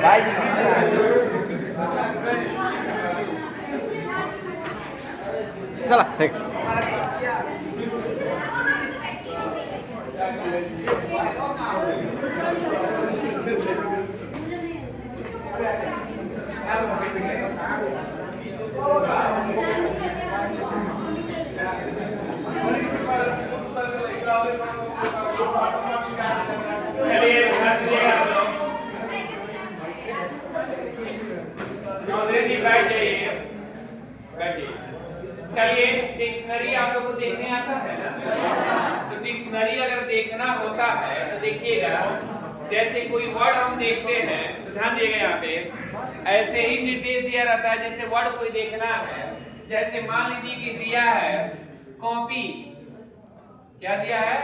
भाई जी चला ठीक चलिए डिक्शनरी आप लोग को देखने आता है ना, तो डिक्शनरी अगर देखना होता है तो देखिएगा, जैसे कोई वर्ड हम देखते हैं तो ध्यान दिएगा यहाँ पे ऐसे ही निर्देश दिया रहता है। जैसे वर्ड कोई देखना है, जैसे मान लीजिए कि दिया है कॉपी, क्या दिया है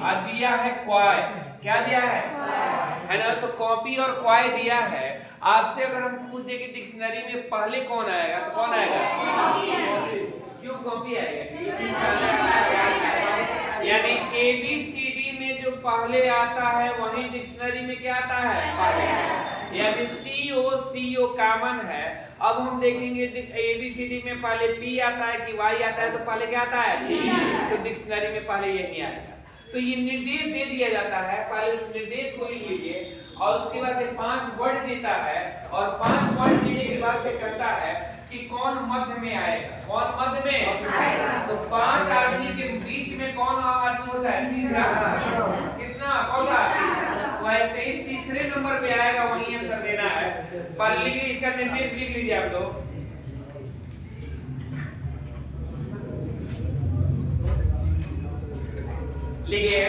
और दिया है क्वाय, क्या दिया है ना, तो कॉपी और क्वाय दिया है। आपसे अगर हम पूछ दे कि डिक्शनरी में पहले कौन आएगा तो कौन आएगा? क्यों कॉपी आएगा? यानी ABCD में जो पहले आता है वही डिक्शनरी में क्या आता है पहले। यानी CO कॉमन है। अब हम देखेंगे ABCD में पहले P आता है कि Y आता है, तो पहले क्या आता है P, तो डिक्शनरी में पहले यही आएगा। तो ये निर्देश दे दिया जाता है, पहले उस निर्देश को लिख लीजिए और उसके बाद से 5 वर्ड देता है और 5 वर्ड देने के बाद से कहता है कि कौन मध्य में आएगा, कौन मध्य में आएगा। तो 5 आदमी के बीच में कौन आदमी होता है? तीसरा। कितना? कौन सा? वैसे ही तीसरे नंबर पे आएगा, वही आंसर देना है। पढ़ लीजिए, इसका निर्देश लिख लीजिए आप लोग। लिखिए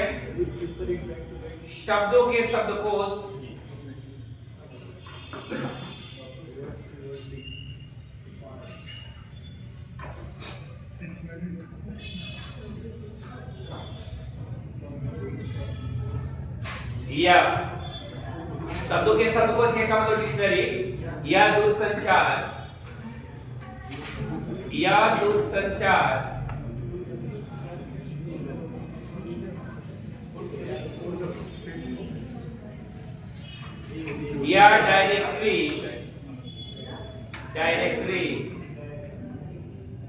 शब्दों के शब्दकोश, या शब्दों के शब्दकोश का मतलब डिक्शनरी या दूरसंचार, या दूरसंचार या डायरेक्टरी, डायरेक्टरी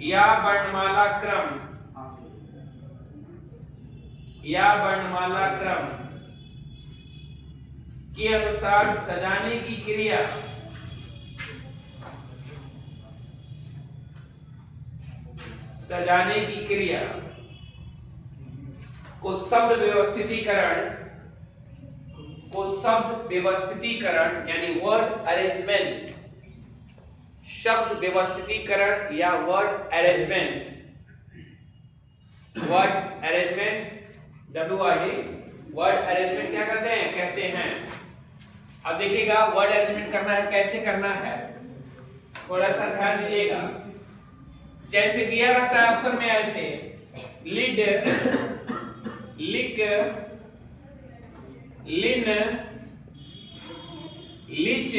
या वर्णमाला क्रम, या वर्णमाला क्रम के अनुसार सजाने की क्रिया, सजाने की क्रिया को शब्द व्यवस्थितीकरण, को शब्द व्यवस्थितीकरण यानी वर्ड अरेंजमेंट, शब्द व्यवस्थितीकरण या word arrangement, word arrangement WRD, word arrangement क्या करते हैं? कहते हैं। अब देखिएगा वर्ड अरेंजमेंट करना है, कैसे करना है थोड़ा सा ध्यान दीजिएगा। जैसे दिया रहता है अक्षर में ऐसे लिड, लिक, लिन, लिच,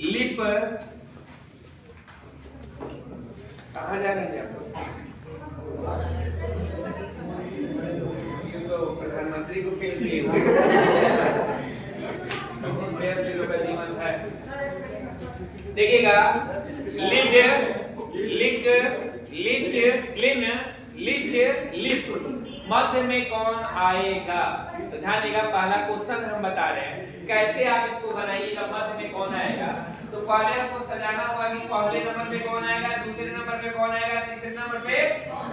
लिप, कहाँ जा रहे हैं आप लोग? तो प्रधानमंत्री को फेल किए जीवन है। देखिएगा लिड, लिक, लिच, लिन, लिच, लिप, मध्य में कौन आएगा? तो ध्यान देगा, पहला क्वेश्चन हम बता रहे हैं कैसे आप इसको बनाइएगा। मध्य में कौन आएगा? तो पहले आपको सजाना होगा कि पहले नंबर पे कौन आएगा, दूसरे नंबर पे कौन आएगा, तीसरे नंबर पे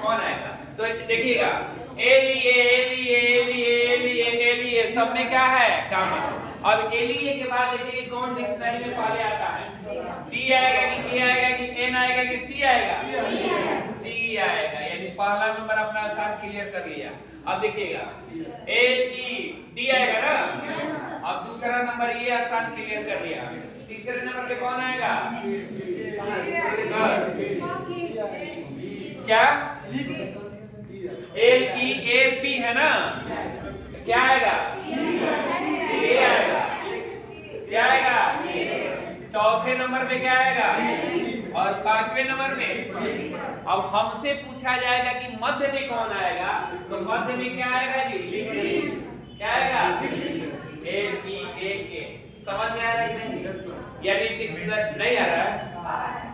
कौन आएगा। तो देखिएगा एलिए, एलिए, एलिए, एलिए, एलिए, सब में क्या है कॉमन। अब एलिए के बाद देखिए कौन डिक्शनरी में पहले आता है? डी आएगा कि के आएगा कि एन आएगा कि सी आएगा? सी आएगा। यानी पहला नंबर अपना आसान क्लियर कर लिया। अब देखिएगा LE D आएगा ना। अब दूसरा नंबर ये आसान क्लियर कर लिया। तीसरे नंबर पे कौन आएगा? क्या? LEAP है ना, क्या आएगा? A आएगा। क्या आएगा? चौथे नंबर पे क्या आएगा? और पांचवें नंबर में। अब हमसे पूछा जाएगा कि मध्य में कौन आएगा, तो मध्य में क्या आएगा जी? लिंग। क्या आएगा? एल ई ए के। समझ में आ रहा है कि नहीं? यानी डिक्शनरी नहीं आ रहा है?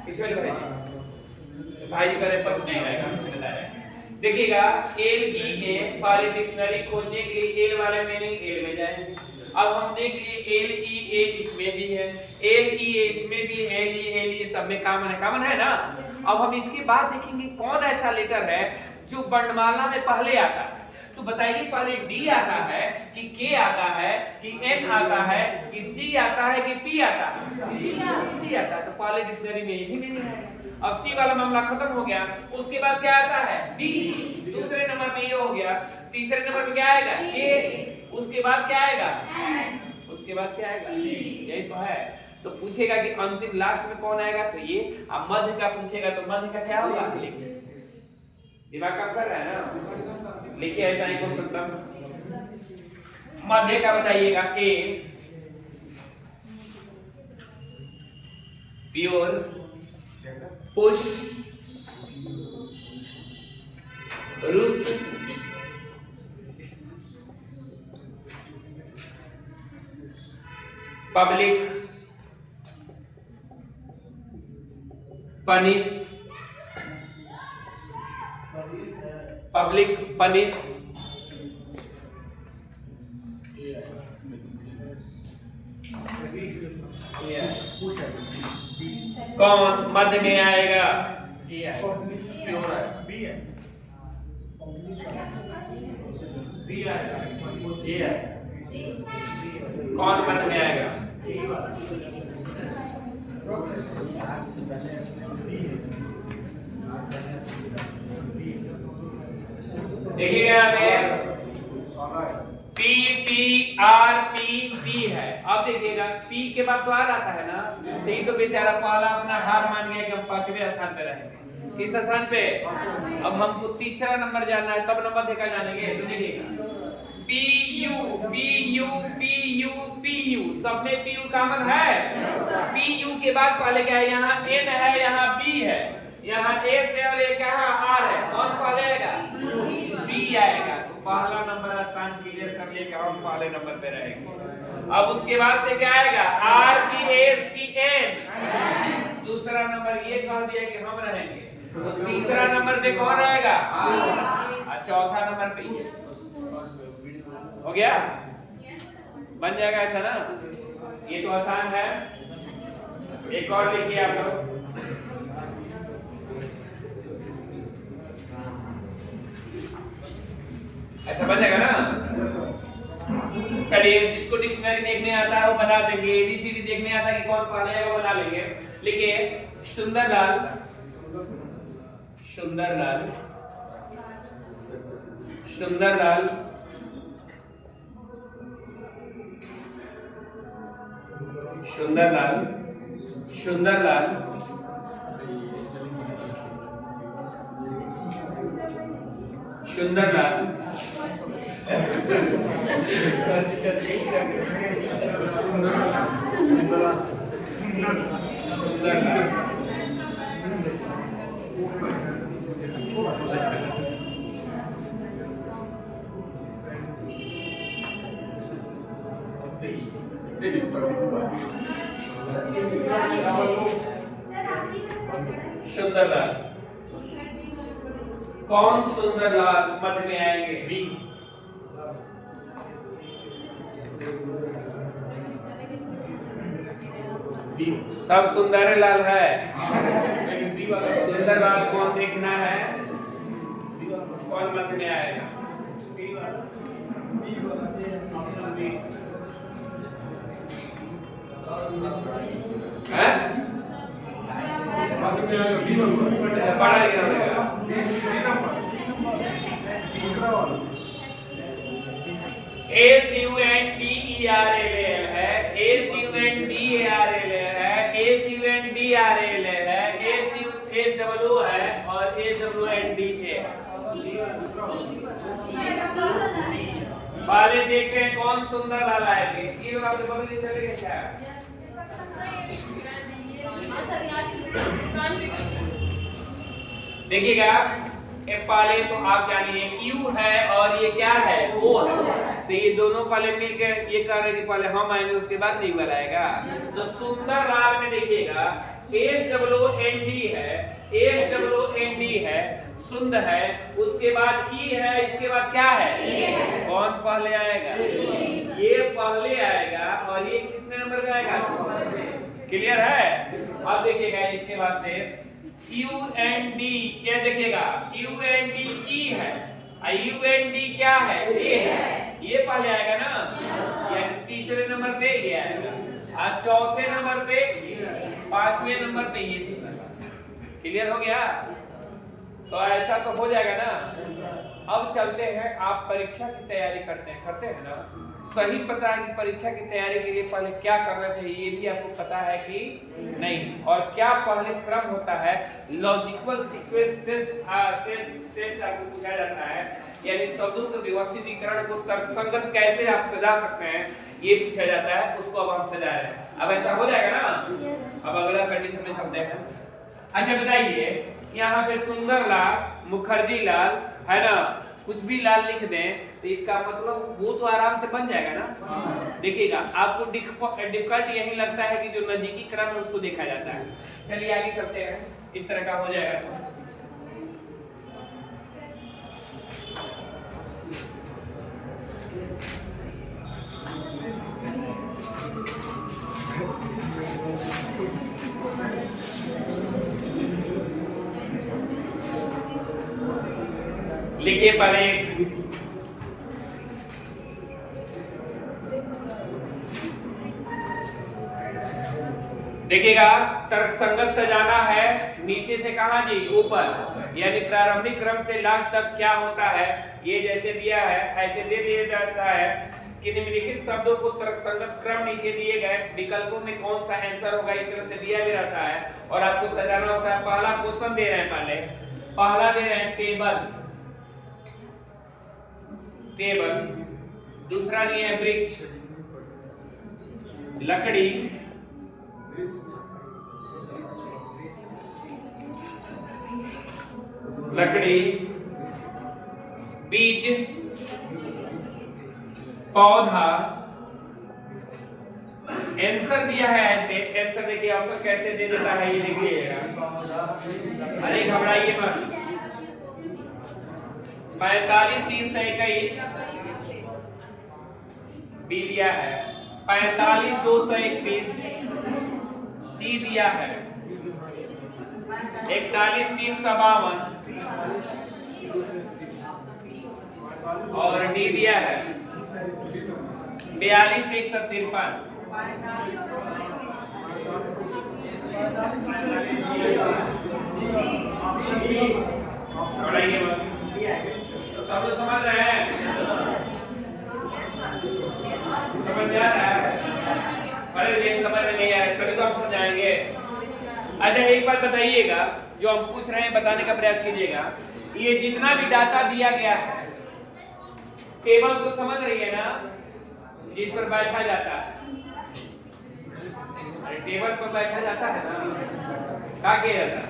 किसमें लिखा है? भाई जी करे प्रश्न नहीं आएगा, हमसे बता रहे हैं। देखिएगा एल ई ए वाले डिक्शनरी खोजने के लिए एल वाले मीनिंग एल में जाएंगे। अब हम देख लिए एल ई ए इसमें भी है, एल ई ए इसमें भी है, एल ई सब में कॉमन है ना। अब हम इसके बाद देखेंगे कौन ऐसा लेटर है जो वर्णमाला में पहले आता है। तो बताइए पहले डी आता है कि के आता है कि एन आता है कि सी आता है कि पी आता है? सी आता है। तो पहले डिक्शनरी में यही नहीं है। अब सी वाला मामला खत्म हो गया। उसके बाद क्या आता है? डी। दूसरे नंबर पे ये हो गया। तीसरे नंबर पे क्या आएगा? के। उसके बाद क्या आएगा? एन। उसके बाद क्या आएगा? यही तो है। तो पूछेगा कि अंतिम लास्ट में कौन आएगा, तो ये। अब मध्य का पूछेगा तो मध्य का क्या होगा? दिमाग काम कर रहा है ना? लिखिए ऐसा ही क्वेश्चन तब। मध्य का बताइएगा ए प्योर पुश रूस पब्लिक पनिश कौन मध्य में आएगा? कौन मध्य में आएगा? देखिएगा P P R P P है। अब देखिएगा पी के बाद तो आर आता है ना। सी तो बेचारा पहला अपना हार मान गया कि हम 5वें स्थान पे रहेंगे। किस स्थान पे? अब हमको तीसरा नंबर जानना है, तब नंबर देखा जानेंगे। तो देखिएगा P U P U P U P U, सब में पी यू कॉमन है। पी यू के बाद पहले क्या है? यहाँ एन है, यहाँ बी है, यहाँ एस है और एक यहाँ आर है। कौन पहले आएगा? बी आएगा। तो पहला नंबर स्थान क्लियर कर लिए कि हम पहले नंबर पे रहेंगे। अब उसके बाद से क्या आएगा? आर की एस की एन। दूसरा नंबर ये कह दिया कि हम रहेंगे। तो तीसरा नंबर पे कौन आएगा? और चौथा नंबर पे हो गया। बन जाएगा ऐसा ना? ये तो आसान है। एक और लिखिए आप लोग। ऐसा बन जाएगा ना? चलिए जिसको डिक्शनरी देखने आता है वो बना देंगे, एबीसीडी देखने आता है कि कौन पहले है वो बना लेंगे। लिखिए सुंदरलाल सुंदरलाल सुंदरलाल सुंदरलाल सुंदरलाल सुंदरलाल सुंदरलाल कौन सुंदरलाल मध्य में आएंगे? बी। सब सुंदर लाल है। सुंदर लाल कौन देखना है? कौन मध्य में आएगा? ASUNDERALL है, ASUNDARLL है, ASUNDRLL है, ASWO है और AWNDA। पहले देखते हैं कौन सुंदर लाल आएंगे। ये लोग आपके बगल में चले गए क्या? देखिएगा पहले तो आप जानिए यू है और ये क्या है ओ है, तो ये दोनों पहले मिलकर ये कह रहे कि पहले हम आएंगे उसके बाद नहीं आएगा। तो सुंदर लाल में देखिएगा SWND है, SWND है, सुंदर है, उसके बाद ई है, इसके बाद क्या है, कौन पहले आएगा, ये पहले आएगा और ये कितने नंबर पे आएगा, क्लियर है। अब देखिएगा इसके बाद से UND, ये देखिएगा UND ई है, UND क्या है, ए है, ये पहले आएगा ना, यानी तीसरे नंबर पे ये आएगा, और चौथे नंबर पे, पांचवें नंबर पे ये, क्लियर हो गया। तो ऐसा तो हो जाएगा ना। अब चलते हैं, आप परीक्षा की तैयारी करते हैं ना, सही पता है कि परीक्षा की तैयारी के लिए पहले क्या करना चाहिए ये भी आपको पता है कि नहीं, और क्या पहले क्रम होता है, लॉजिकल सीक्वेंस टेस्ट आपको पूछा जाता है, यानी शब्दों के व्यवस्थितीकरण को तर्कसंगत कैसे आप सजा सकते हैं ये पूछा जाता है, उसको अब हम सजा रहे हैं। अब ऐसा हो जाएगा ना। अब अगला कंडीशन में चलते हैं। अच्छा बताइए, यहाँ पे सुंदर लाल, मुखर्जी लाल है ना, कुछ भी लाल लिख दें तो इसका मतलब वो तो आराम से बन जाएगा ना। देखिएगा आपको डिफिकल्ट यही लगता है कि जो नजदीकी क्रम है उसको देखा जाता है। चलिए आगे चलते हैं, इस तरह का हो जाएगा तो। लिखिए पर एक, देखिएगा तर्कसंगत सजाना है, नीचे से कहां जी, ऊपर, यानी प्रारंभिक क्रम से लास्ट तक क्या होता है ये जैसे दिया है ऐसे दे दिया जाता है कि निम्नलिखित शब्दों को तर्कसंगत क्रम नीचे दिए गए विकल्पों में कौन सा आंसर होगा इस तरह से दिया भी रहता है, और आपको सजाना होता है। पहला क्वेश्चन दे रहे हैं, पहला दे रहे हैं टेबल, दूसरा नहीं है वृक्ष, लकड़ी, बीज, पौधा। आंसर दिया है ऐसे, आंसर देखिए ऑप्शन कैसे दे देता है ये देखिएगा, अरे घबराइए मत। 45,321 बी दिया है, 45,231 सी दिया है, 41,352 और डी दिया है, 42,153। सब लोग समझ रहे हैं, समझ आ रहा है, बड़े देख समझ में नहीं आ रहा कभी तो हम समझाएंगे। अच्छा एक बात बताइएगा, जो हम पूछ रहे हैं बताने का प्रयास कीजिएगा, ये जितना भी डाटा दिया गया है टेबल को समझ रही है ना, जिस पर बैठा जाता है, अरे टेबल पर बैठा जाता है ना, क्या किया जाता है।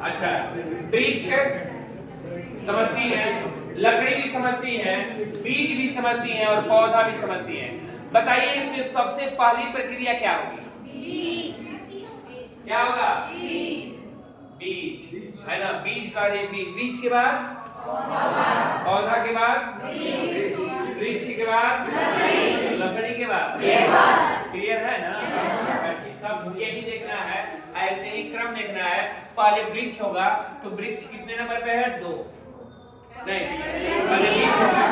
अच्छा वृक्ष समझती है, लकड़ी भी समझती है, बीज भी समझती है और पौधा भी समझती है। बताइए इसमें सबसे पहली प्रक्रिया क्या होगी, क्या होगा, बीज है ना, बीज का बीज के बाद पौधा के बाद वृक्ष के बाद लकड़ी के बाद, क्लियर है ना। तब यही देखना है, ऐसे ही क्रम देखना है, पहले वृक्ष होगा तो वृक्ष कितने नंबर पे है, 2 नहीं, पहले वृक्ष होगा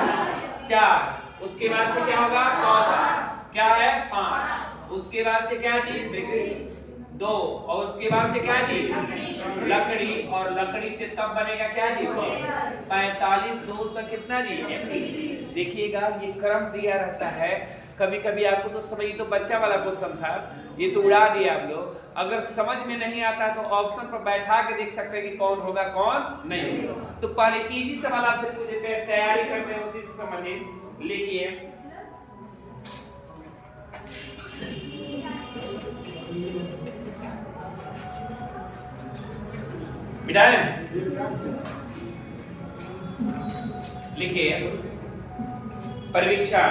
4, उसके बाद से क्या होगा, पौधा क्या है 5, उसके बाद से क्या जी, वृक्ष 2, और उसके बाद से क्या जी, लकड़ी, और लकड़ी से तब बनेगा क्या जी, 45, 2 से कितना जी, 31। देखिएगा ये क्रम दिया रहता है, कभी कभी आपको तो समझ, तो बच्चा वाला क्वेश्चन था ये तो उड़ा दिया आप लोग। अगर समझ में नहीं आता तो ऑप्शन पर बैठा के देख सकते हैं कि कौन होगा कौन नहीं। तो पहले इजी सवाल आपसे पूछ देते हैं, तैयारी करते हैं उसी से संबंधित। लिखिए बिठाएं लिखिए परिवीक्षा,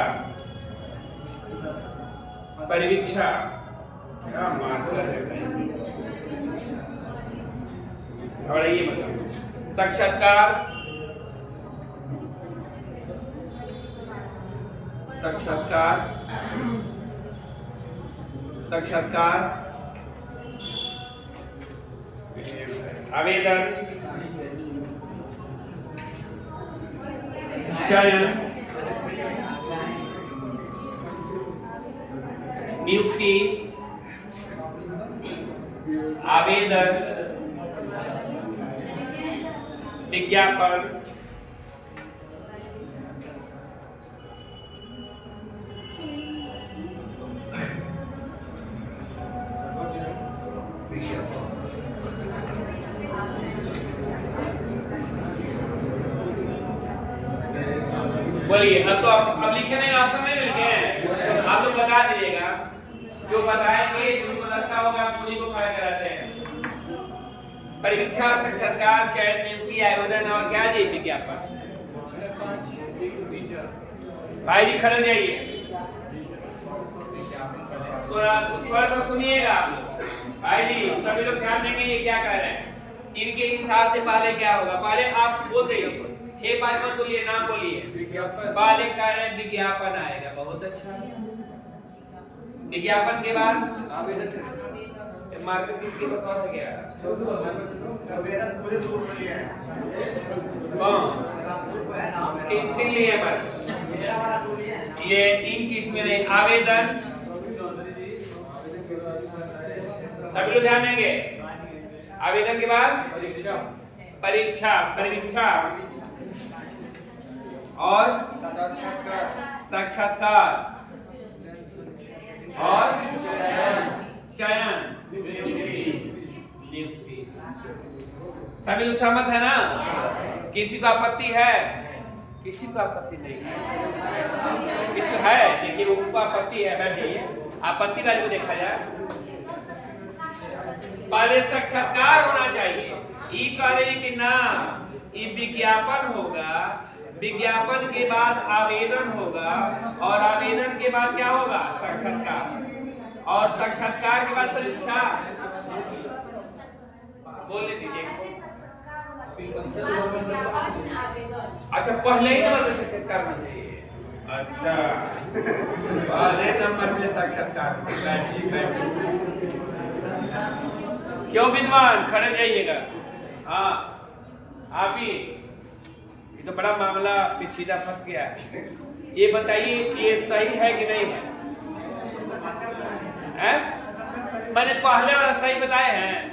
परिवीक्षा क्या मार्कर है भाई, और ये मतलब साक्षात्कार, साक्षात्कार, साक्षात्कार, आवेदन, चयन, नियुक्ति, आवेदन, विज्ञापन, बोलिए। अब तो अब लिखे नहीं, ऑप्शन नहीं लिखे हैं, आप लोग बता दीजिएगा, जो बताएंगे जिनको लगता होगा उन्हीं को खड़ा कराते हैं। परीक्षा, साक्षात्कार, चयन, नियुक्ति, आवेदन और क्या जी विज्ञापन। भाई जी खड़े जाइए, थोड़ा तो सुनिएगा आप लोग। भाई जी सभी लोग ध्यान देंगे ये क्या कह रहे हैं, इनके हिसाब से पहले क्या होगा, पहले आप बोल देंगे 6-5 मत बोलिए, नाम बोलिए। पहले कह रहे हैं विज्ञापन आएगा, बहुत अच्छा। विज्ञापन के बाद मार्केट किसके पास और गया, तीन लिए ये 3 किस में नहीं। आवेदन, सभी लोग ध्यान देंगे। आवेदन के बाद परीक्षा, परीक्षा, परीक्षा और साक्षात्कार और चयन, नियुक्ति। सभी लोग सहमत है ना? किसी को आपत्ति है? किसी को आपत्ति नहीं है? किसी है? देखिए वो को आपत्ति है, बैठ जाइए, आपत्ति वाले को देखा जाए। पहले साक्षात्कार होना चाहिए, ये कह रही कि ना, ये विज्ञापन होगा, विज्ञापन के बाद आवेदन होगा और आवेदन के बाद क्या होगा, साक्षात्कार और साक्षात्कार के बाद परीक्षा। बोलने दीजिए। अच्छा पहले ही नंबर में साक्षात्कार होना चाहिए। अच्छा पहले नंबर में साक्षात्कार। क्यों विद्वान खड़े जाइएगा। हाँ आप ही, ये तो बड़ा मामला पेचीदा फंस गया है। ये बताइए ये सही है कि नहीं है? मैंने पहले वाला सही बताए हैं,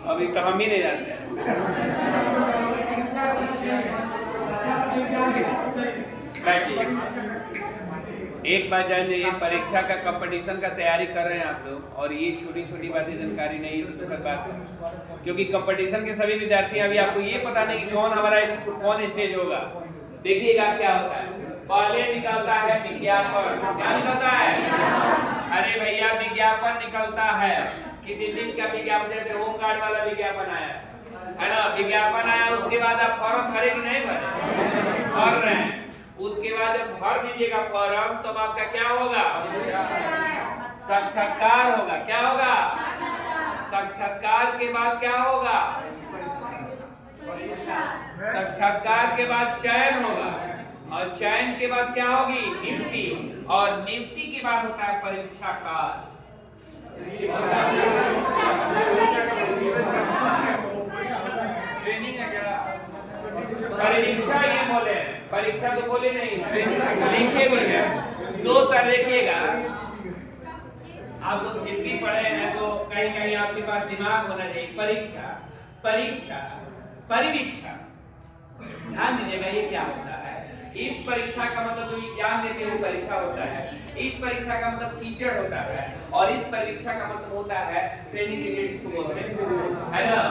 अभी तो हम ही नहीं जानते। एक बात जान लीजिए, परीक्षा का कंपटीशन का तैयारी कर रहे हैं आप लोग और ये छोटी छोटी बातें जानकारी नहीं है तो दुखद बात है, क्योंकि कंपटीशन के सभी विद्यार्थी अभी आपको ये पता नहीं कि कौन हमारा कौन स्टेज होगा। देखिएगा क्या होता है, पहले निकलता है विज्ञापन। क्या निकलता है? अरे भैया विज्ञापन निकलता है, किसी चीज का विज्ञापन, जैसे होम गार्ड वाला विज्ञापन आया है ना, विज्ञापन आया, उसके बाद आप फॉर्म भरे कि नहीं भरे? भर रहे हैं। उसके बाद जब भर दीजिएगा फॉर्म तब आपका क्या होगा, साक्षात्कार होगा। क्या होगा? साक्षात्कार के बाद क्या होगा, साक्षात्कार के बाद चयन होगा और चयन के बाद क्या होगी, नियुक्ति, और नियुक्ति के बाद होता है परीक्षा काल। ट्रेनिंग है क्या? परीक्षा ये बोले, परीक्षा तो बोले नहीं, लिखे भी है। दो तरह देखिएगा, आप लोग जितनी पढ़े हैं तो कहीं कहीं आपके पास दिमाग होना चाहिए। परीक्षा, परीक्षा, परिवीक्षा, ध्यान दीजिएगा ये क्या होता है। इस परीक्षा का मतलब जो एग्जाम देते हो परीक्षा होता है, इस परीक्षा का मतलब टीचर होता है और इस परीक्षा का मतलब होता है ट्रेनिंग पीरियड, जिसको बोलते हैं, है ना।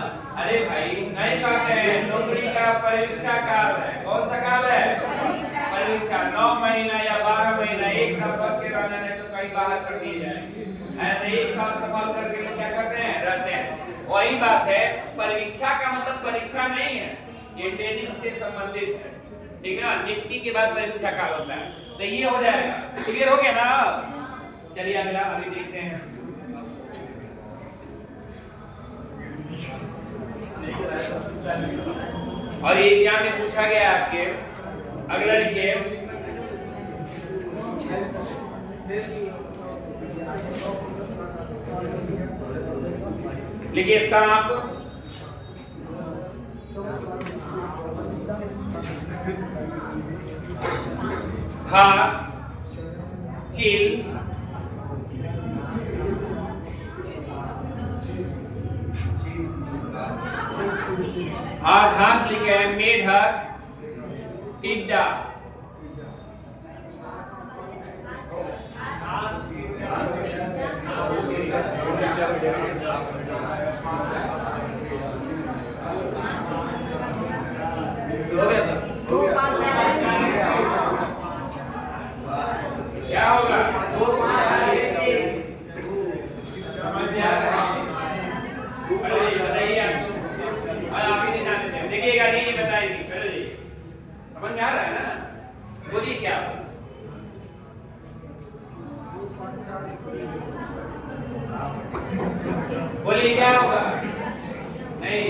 अरे भाई नहीं कहते हैं नौकरी का परीक्षा काल है। कौन सा काल है? परीक्षा। 9 महीना या 12 महीना, 1 साल बच के रहना, नहीं तो कहीं बाहर कर दिए जाएंगे। 1 साल सफल करके क्या करते हैं, रहते हैं। वही बात है, परीक्षा का मतलब परीक्षा नहीं है, ये ट्रेनिंग से संबंधित है, ठीक है ना। निफ्टी के बाद परीक्षा काल होता है, तो ये हो जाएगा। क्लियर हो गया ना। चलिए अगला अभी देखते हैं। और ये एग्जाम में पूछा गया आपके, अगला लिखिए, लिखिए सांप, घास, चील, घास लिखे है, मेढक, टिड्डा, क्या होगा? समझ में आ रहा है? अरे बताइए आप ही नहीं जानते, देखिएगा नहीं, ये बताइए, समझ में आ रहा है ना। बोलिए क्या बोलिए क्या होगा? नहीं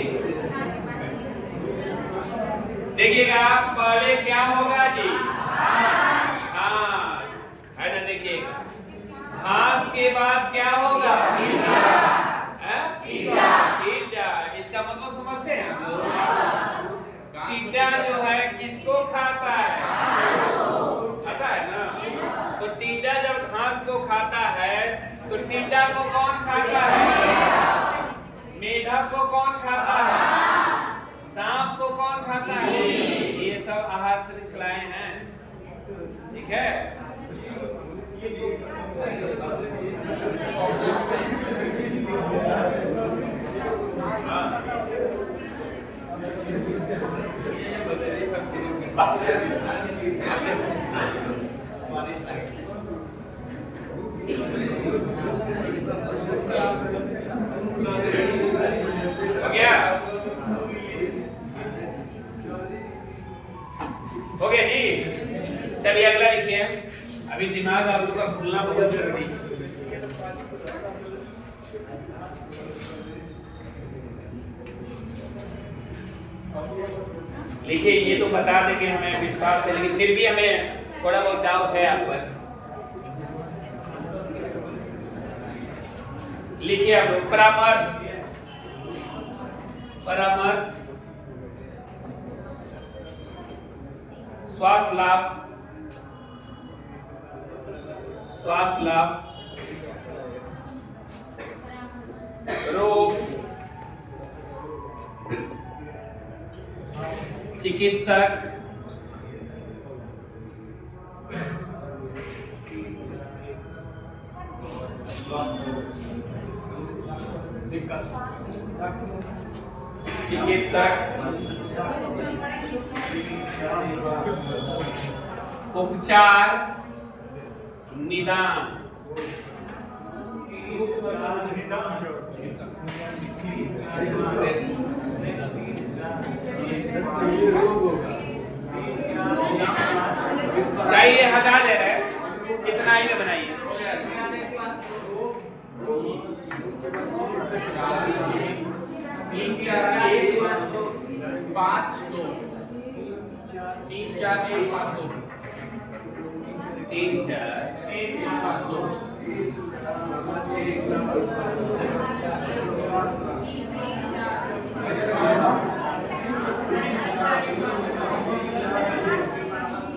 देखिएगा, पहले क्या होगा जी? घास है ना, देखिएगा घास के बाद क्या होगा? टिड्डा। इसका मतलब समझते हैं आप? टिड्डा जो है किसको खाता है? खाता है ना। तो टिड्डा जब घास को खाता है तो टिड्डा को कौन खाता है? मेढक को कौन खाता है? सांप को कौन खाता है? ये सब आहार श्रृंखलाएं हैं, ठीक है। हो गया जी। चलिए अगला लिखिए, अभी दिमाग आप लोग का खुलना बहुत जरूरी है। लिखिए, ये तो बता देंगे हमें विश्वास है, लेकिन फिर भी हमें थोड़ा बहुत डाउट है आप पर। लिखिए आप लोग, परामर्श, परामर्श, श्वास लाभ, श्वास लाभ, रोग, चिकित्सक, उपचार, निदान, चाहिए हटा दे रहे, कितना ही में बनाइए। 3 4 1 5 2 3 4 1 5 2 3 4 1 5 2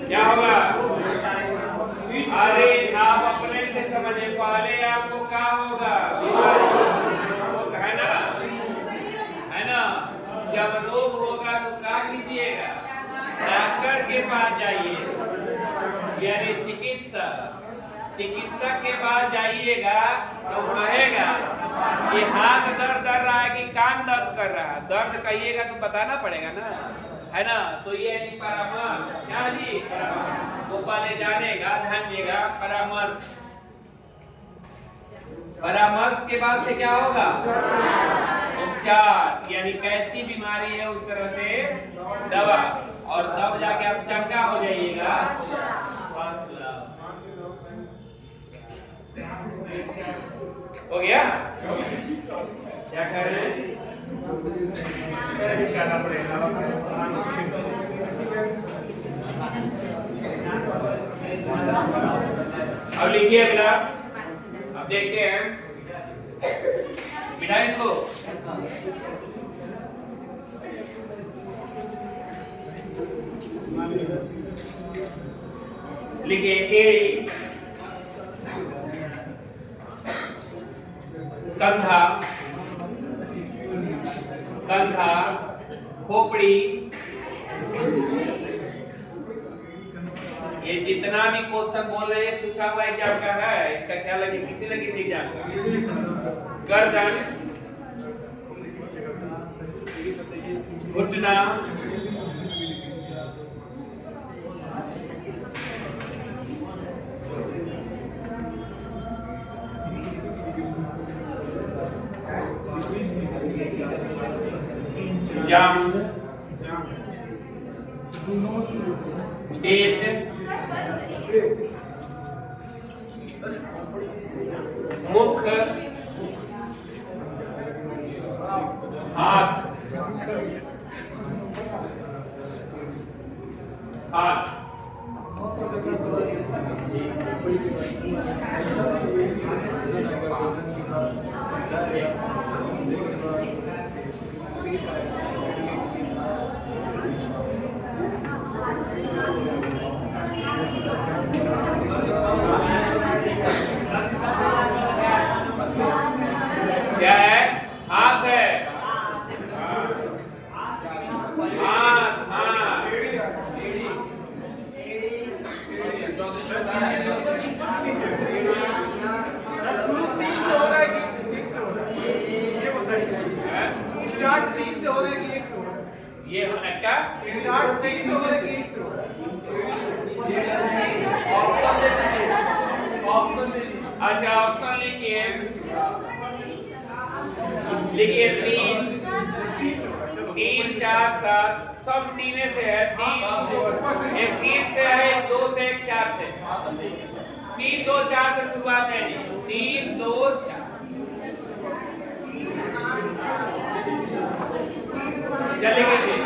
क्या होगा? अरे आप अपने से समझे, पहले आपको क्या होगा? है ना, है ना। जब रोग होगा तो क्या कीजिएगा? डॉक्टर के पास जाइए, यानी चिकित्सक के पास जाइएगा तो कहेगा कि हाथ दर्द कर रहा है कि कान दर्द कर रहा है। दर्द कहिएगा तो बताना पड़ेगा ना, है ना। तो ये परामर्श, क्या जी? परामर्श। वो पहले जानेगा, ध्यान दिएगा, परामर्श। परामर्श के बाद से क्या होगा? उपचार, यानी कैसी बीमारी है उस तरह से दवा, और तब जाके आप चंगा हो जाइएगा। स्वास्थ्य लाभ हो गया। क्या कर रहे हैं? करना पड़ेगा। अब लिखिए अगला, अब देखते हैं बिना इसको लिखिए एड़ी, कंधा, कंधा, खोपड़ी, ये जितना भी क्वेश्चन बोल रहे हैं पूछा हुआ एग्जाम का है, इसका ख्याल रखिए किसी न किसी एग्जाम का। गर्दन, घुटना, जांघ, पेट, मुख, हाथ, हाथ, क्या है? हाथ है, हाथ, हाँ, ये होना क्या? अच्छा ऑप्शन लिखिए, लिखिए 3, 3, 4, 7, सब तीन से है। 3, एक 3 से है, एक 2 से, एक 4 से। 3, 2, 4 से शुरुआत है जी। 3, 2, 4 चलेंगे।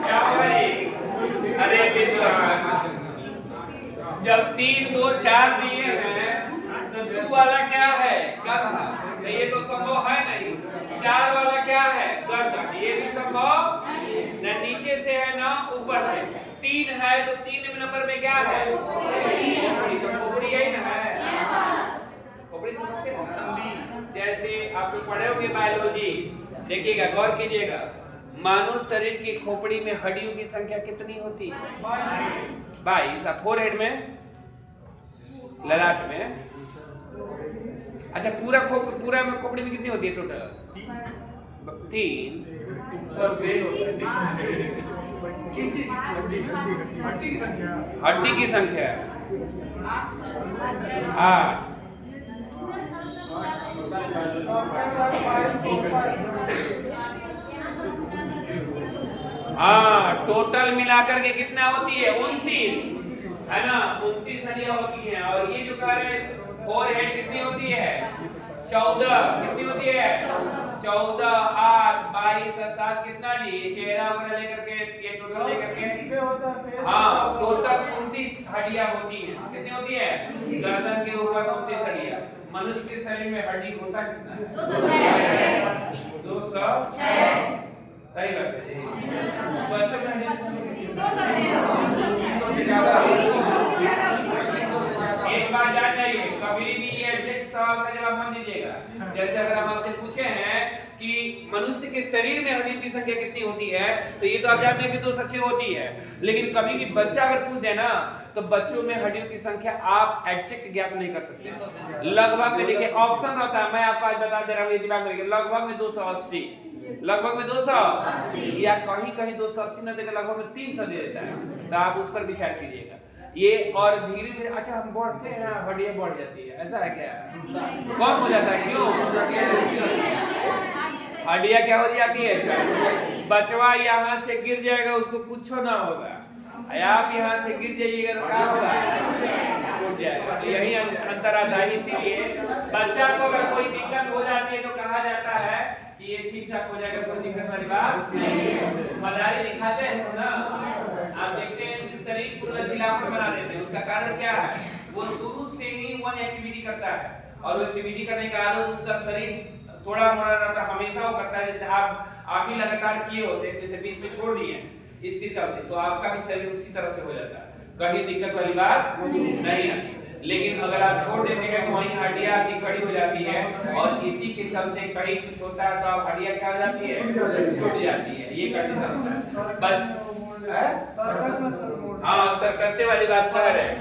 क्या भाई? अरे जब 3, 2, 4 दिए हैं तो 2 वाला क्या है? कंधा, तो ये तो संभव है नहीं। 4 वाला क्या है? गर्दन, ये भी संभव न नीचे से है ना ऊपर से। 3 है तो 3 नंबर में क्या है? खोपड़ी, तो खोपड़ी यही ना है। खोपड़ी समझते हैं? जैसे आप लोग पढ़े होंगे बायोलॉजी, देखिएगा, गौर कीजिएगा, मानव शरीर की खोपड़ी में हड्डियों की संख्या कितनी होती है? 22। फोरहेड में, ललाट में, अच्छा पूरा में खोपड़ी में कितनी होती है टोटल? 3। हड्डी की संख्या 8। हाँ, टोटल मिलाकर के कितना होती है? 29, है ना? 29 हड्डियां होती हैं। और ये जो कह रहे फोरहेड कितनी होती है? 14। कितनी होती है? 14, 8, 22 और 7 कितना जी? चेहरा वगैरह लेकर के, ये टोटल लेकर के, हाँ, टोटल 29 हड्डियां होती हैं। कितनी होती है? गर्दन के ऊपर 29 हड्डियां। मनुष्य के शरीर में हड्डी होता कितना है? 206। सही बात है जी। बच्चों में एक बात जान जाइए, कभी भी ये एग्जैक्ट सवाल का जवाब मत दीजिएगा। जैसे अगर हम आपसे पूछे हैं कि मनुष्य के शरीर में हड्डियों की संख्या कितनी होती है, तो ये तो आप जानते हैं कि 206 होती है। लेकिन कभी भी बच्चा अगर पूछ दे ना, तो बच्चों में हड्डियों की संख्या आप एग्जैक्ट ज्ञात नहीं कर सकते। लगभग में देखिए ऑप्शन रहता है, मैं आपको आज बता दे रहा हूँ, ये दिमाग में रखिए, लगभग में 280, लगभग में 280 या कहीं कहीं 280 न देकर लगभग में 300 दे देता है। तो आप उस पर विचार कीजिएगा ये। और धीरे धीरे अच्छा हम बढ़ते हैं, हड्डियां बढ़ जाती है, ऐसा है क्या? कम हो जाता है, क्यों? हड्डियां क्या हो जाती है? बचवा यहाँ से गिर जाएगा, उसको कुछ ना होगा। आप यहाँ से गिर जाइएगा तो क्या होगा? टूट जाएगा। तो यही अंतर आता है। इसीलिए बच्चा को अगर कोई दिक्कत हो जाती है तो कहा जाता है कि ये ठीक ठाक हो जाएगा, कोई दिक्कत वाली बात नहीं। मदारी दिखाते हैं ना, आप देखते हैं कि शरीर पूरा लचीलापन बना देते हैं। उसका कारण क्या है? वो शुरू से ही वन एक्टिविटी करता है, और वो एक्टिविटी करने के बाद उसका शरीर थोड़ा मोड़ा रहता है, हमेशा वो करता है। जैसे आप भी लगातार किए होते हैं, जैसे बीच में छोड़ दिए इसके चलते, तो आपका भी शरीर उसी तरह से हो जाता है, कहीं दिक्कत वाली बात नहीं आती। लेकिन अगर आप छोड़ देते हैं तो वहीं हड्डियां आपकी खड़ी हो जाती है, और इसी के चलते कहीं कुछ होता है तो आप हड्डियां क्या हो जाती है? टूट जाती है। ये कंडीशन होता है। हाँ, सर्कस वाली बात कह रहे हैं।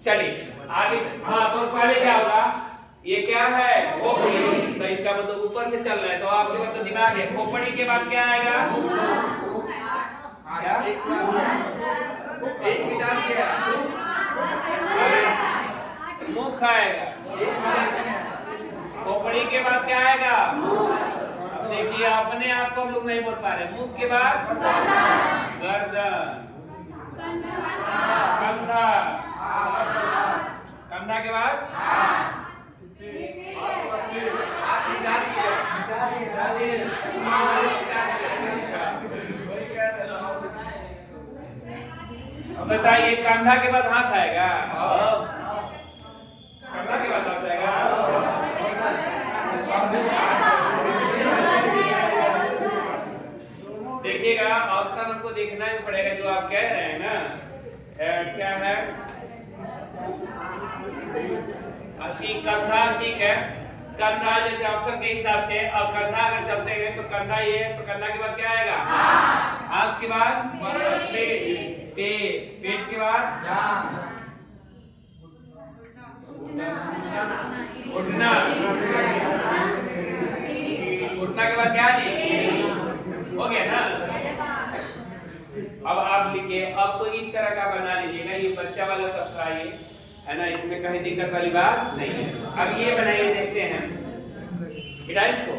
चलिए आगे। हाँ, तो पहले क्या होगा? ये क्या है? खोपड़ी। तो इसका मतलब ऊपर से चल रहा है, तो आपके पास तो दिमाग है। खोपड़ी के बाद क्या आएगा? क्या? एक मिटा दिया, मुख आएगा। खोपड़ी के बाद क्या आएगा? अब देखिए अपने आप को हम लोग नहीं बोल पा रहे। मुख के बाद गर्दन, कंधा, कंधा के बाद अब बताइए, कंधा के बाद हाथ आएगा, कंधा के बाद हाथ आएगा। देखिएगा ऑप्शन हमको देखना ही पड़ेगा जो आप कह रहे हैं ना। क्या है? ठीक, कंधा ठीक है। कंधा जैसे ऑप्शन के हिसाब से, अब कंधा अगर चलते हैं तो कंधा ये है, तो कंधा के बाद क्या आएगा? हाथ के बाद पेट, पेट के बाद घुटना, घुटना के बाद क्या हो गया ना। अब आप लिखिए, अब तो इस तरह का बना लीजिएगा, ये बच्चा वाला सब था ये, है ना, इसमें कहीं दिक्कत वाली बात नहीं है। अब ये बनाइए, देखते हैं इसको।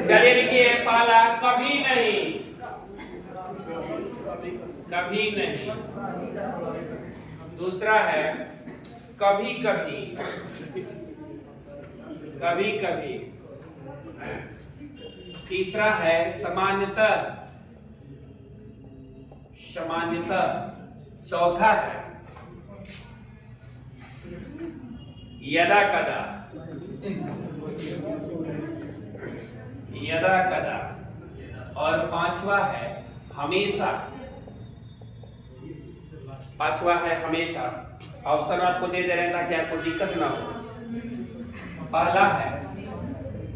चलिए लिखिए, पहला कभी नहीं, कभी नहीं। दूसरा है कभी कभी, कभी कभी। तीसरा है सामान्यतः, सामान्यतः। चौथा है यदा कदा, यदा कदा। और पांचवा है हमेशा, पांचवा है हमेशा। ऑप्शन आपको दे दे रहे हैं ताकि आपको दिक्कत ना हो। पहला है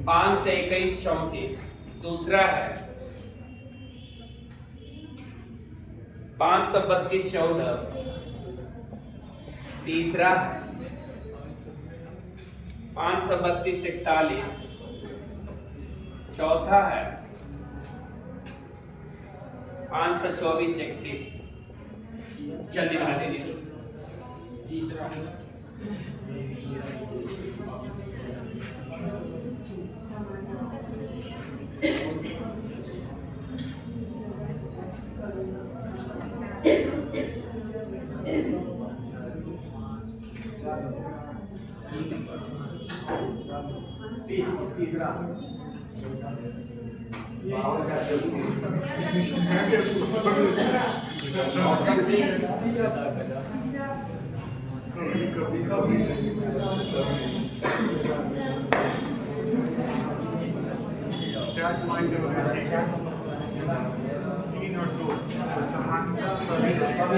5 से 21 34। दूसरा है 532 14। तीसरा है 532 41। चौथा है 524 31। जल्दी बना दीजिए। तीसरा हो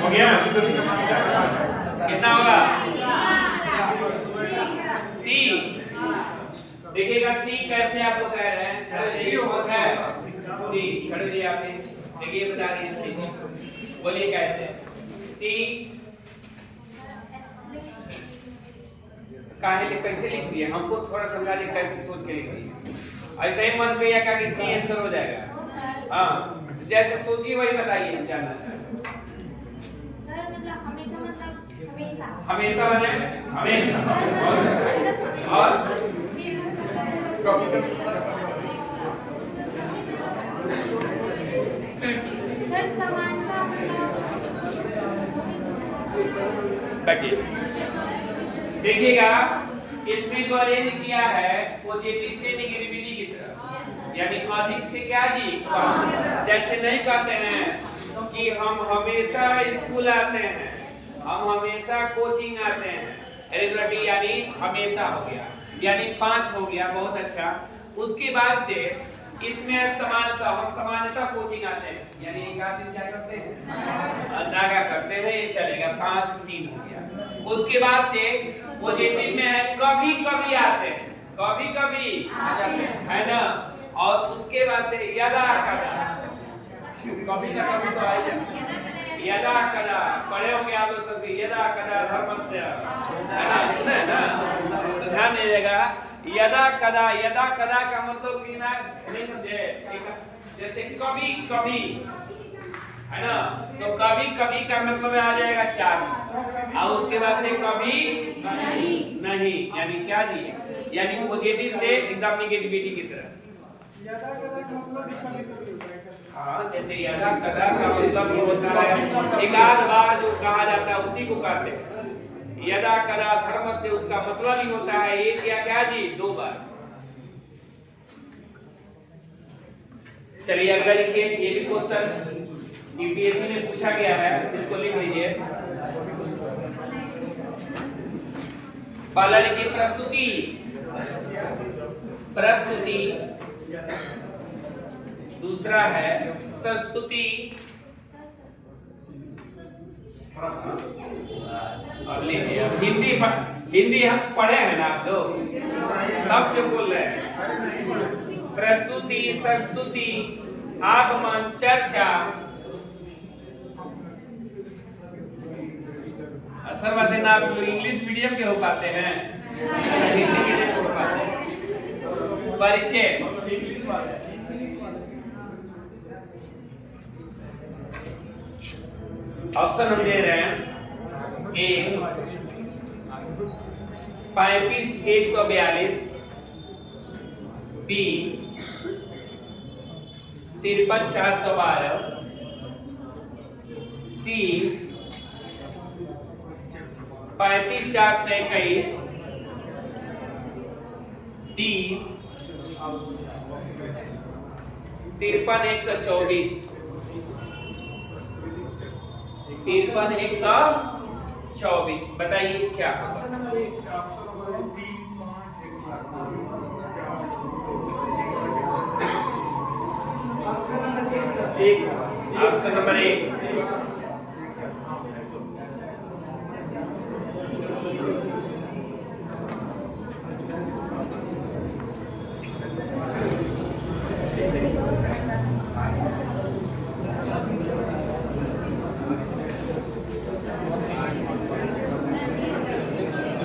गया? कितना होगा? सी। देखिएगा सी कैसे आप लोग कह रहे हैं? सी खड़े रहिए आप। देखिए बता रही है सी, बोलिए कैसे? सी काहे कैसे लिख दिए? हमको थोड़ा समझा दीजिए कैसे सोच के लिख दिए। ऐसे ही मन किया क्या कि सी आंसर हो जाएगा? हाँ, जैसे सोचिए वही बताइए, हम जानना चाहते हैं। सर मतलब हमेशा मतलब हमेशा हमेशा बने हमेशा और सर समानता मतलब बैठिए। देखिएगा इसमें जो अरेंज किया है पॉजिटिव से नेगेटिविटी की तरफ, यानी अधिक से क्या जी कम। जैसे नहीं कहते हैं कि हम हमेशा स्कूल आते हैं, हम हमेशा कोचिंग आते हैं, रेगुलरली यानी हमेशा हो गया, यानी 5 हो गया, बहुत अच्छा। उसके बाद से इसमें समानता, हम समानता कोचिंग आते हैं, यानी एक आदमी क्या करते हैं नागा करते हैं, ये चलेगा 5 3 हो गया। उसके बाद से पॉजिटिव में है कभी कभी आते हैं, कभी कभी आ जाते हैं, है ना। और उसके बाद से यदा कदा, कभी ना कभी तो आ जाए। यदा कदा पढ़े होंगे आप लोग सब, यदा कदा धर्मस्य, है ना, सुने ना, तो ध्यान दीजिएगा। यदा कदा का मतलब कि ना नहीं समझे, जैसे कभी कभी, है ना, तो कभी कभी का मतलब आ जाएगा 4, और उसके बाद से कभी नहीं, यानी क्या जी, यानी पॉजिटिव से एकदम निगेटिविटी की तरह। हाँ, जैसे यदा कदा का मतलब ये होता है एक आध बार जो कहा जाता है उसी को कहते हैं। यदा कदा धर्म से उसका मतलब ही होता है एक या क्या जी 2 बार। चलिए अगला लिखिए, ये भी क्वेश्चन यूपीएससी में पूछा गया है, इसको लिख लीजिए। पहला लिखिए प्रस्तुति, प्रस्तुति। दूसरा है संस्तुति। अब लिखिए, हिंदी हम पढ़े हैं ना आप लोग, तब क्यों बोल रहे हैं? प्रस्तुति, संस्तुति, आगमन, चर्चा। असर बात है ना, आप लोग इंग्लिश मीडियम के हो पाते हैं, हिंदी के नहीं हो पाते हैं। परिचय, ऑप्शन हम दे रहे हैं। ए 35 142, बी 53 412, सी 35 421, डी 53 124, 53 124। बताइए क्या? Option number 1।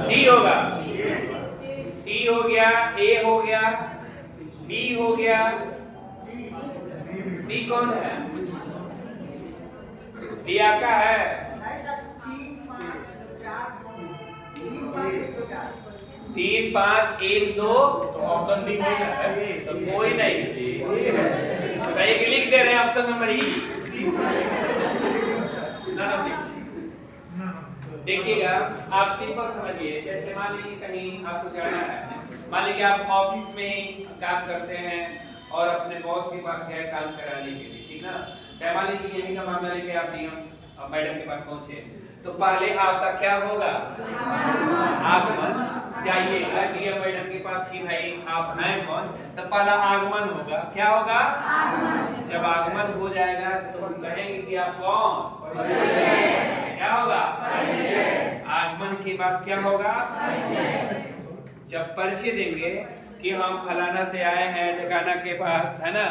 सी होगा, सी हो गया, ए हो गया, बी हो गया, बी कौन है? बी आपका है? 3 5 1 2, ऑप्शन डी नहीं है, तो कोई नहीं, तो एक लिख दे रहे हैं ऑप्शन नंबर ई। देखिएगा आप सिंपल समझिए, जैसे मान लीजिए कहीं आपको जाना है मान लीजिए आप ऑफिस में ही काम करते हैं और अपने बॉस के पास गए काम कराने के लिए, ठीक ना। चाहे मान लीजिए यही का मामला लेके आप डीएम मैडम के पास पहुंचे, तो पहले आपका क्या होगा? आगमन जाइएगा डीएम मैडम के पास कि भाई आप हैं कौन, तो पहला आगमन होगा। क्या होगा? जब आगमन हो जाएगा तो कहेंगे कि आप कौन? क्या होगा? आगमन के बाद क्या होगा? जब परिचय देंगे कि हम फलाना से आए हैं ठिकाना के पास, है ना,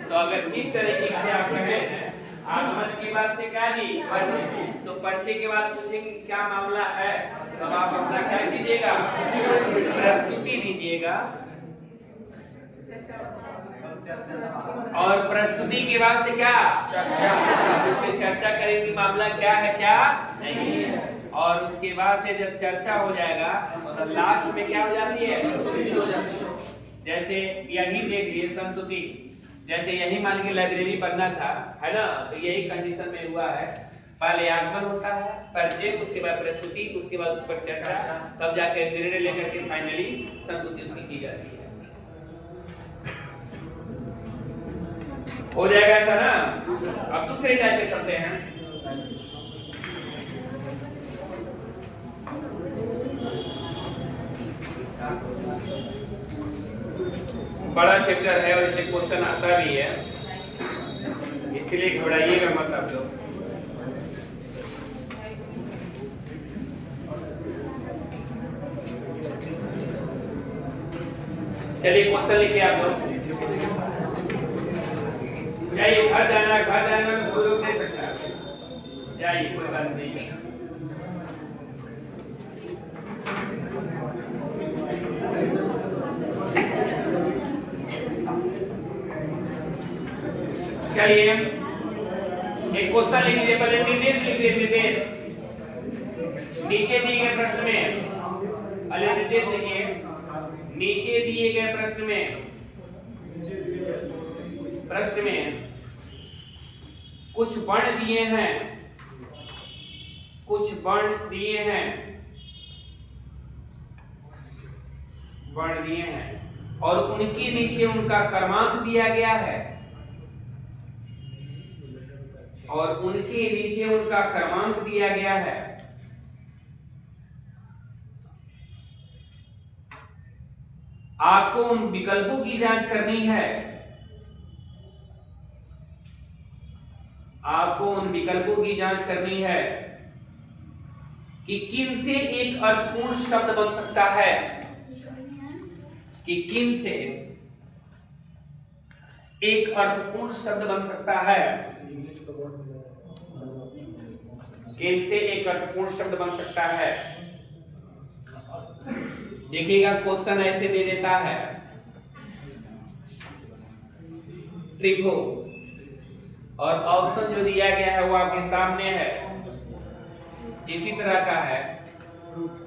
तो अगर इस तरीके से आप कहे हैं आगमन के बाद से क्या जी? परिचय। तो परिचय के बाद पूछेंगे क्या मामला है, तब आप अपना क्या कीजिएगा? प्रस्तुति दीजिएगा। और प्रस्तुति के बाद से क्या? इसमें चर्चा करेंगे मामला क्या है क्या नहीं है। और उसके बाद से जब चर्चा हो जाएगा तो लास्ट में क्या हो जाती है? हो जाती है। जैसे यही देख लिए संतुति, जैसे यही मान के लाइब्रेरी बनना था, है ना, तो यही कंडीशन में हुआ है। पहले आगमन होता है, परिचय, उसके बाद प्रस्तुति, उसके बाद उस पर चर्चा, तब जाकर निर्णय लेकर के फाइनली संतुति उसकी की जाती है। हो जाएगा ऐसा ना। अब दूसरे टाइप पे चलते हैं। बड़ा चैप्टर है और इससे क्वेश्चन आता भी है, इसलिए घबराइएगा मत आप लोग। चलिए क्वेश्चन लिखिए आप लोग। जाइए, घर जाना है, घर जाने में कोई रोक नहीं सकता, जाइए, कोई बात नहीं। चलिए एक क्वेश्चन लिख लीजिए, पहले निर्देश लिख लीजिए। निर्देश नीचे दिए गए प्रश्न में, पहले निर्देश लिखिए। नीचे दिए गए प्रश्न में कुछ वर्ण दिए हैं, कुछ वर्ण दिए हैं, वर्ण दिए हैं और उनके नीचे उनका क्रमांक दिया गया है, और उनके नीचे उनका क्रमांक दिया गया है। आपको उन विकल्पों की जांच करनी है, आपको उन विकल्पों की जांच करनी है कि किन से एक अर्थपूर्ण शब्द बन सकता है, कि किन से एक अर्थपूर्ण शब्द बन सकता है, किन से एक अर्थपूर्ण शब्द बन सकता है। देखिएगा क्वेश्चन ऐसे दे देता है, ट्रिक हो, और ऑप्शन जो दिया गया है वो आपके सामने है, इसी तरह का है।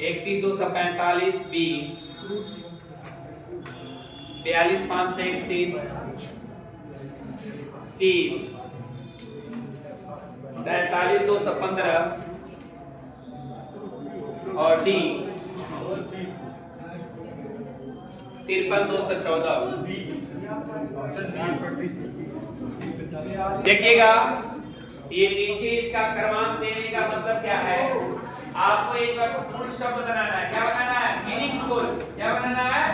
31,245 बी, 42,531 सी, 43,215 और डी 53,214। देखिएगा ये नीचे इसका क्रमांक देने का मतलब क्या है, आपको एक अर्थपूर्ण शब्द बनाना है। क्या बनाना है? मीनिंगफुल। क्या बनाना है?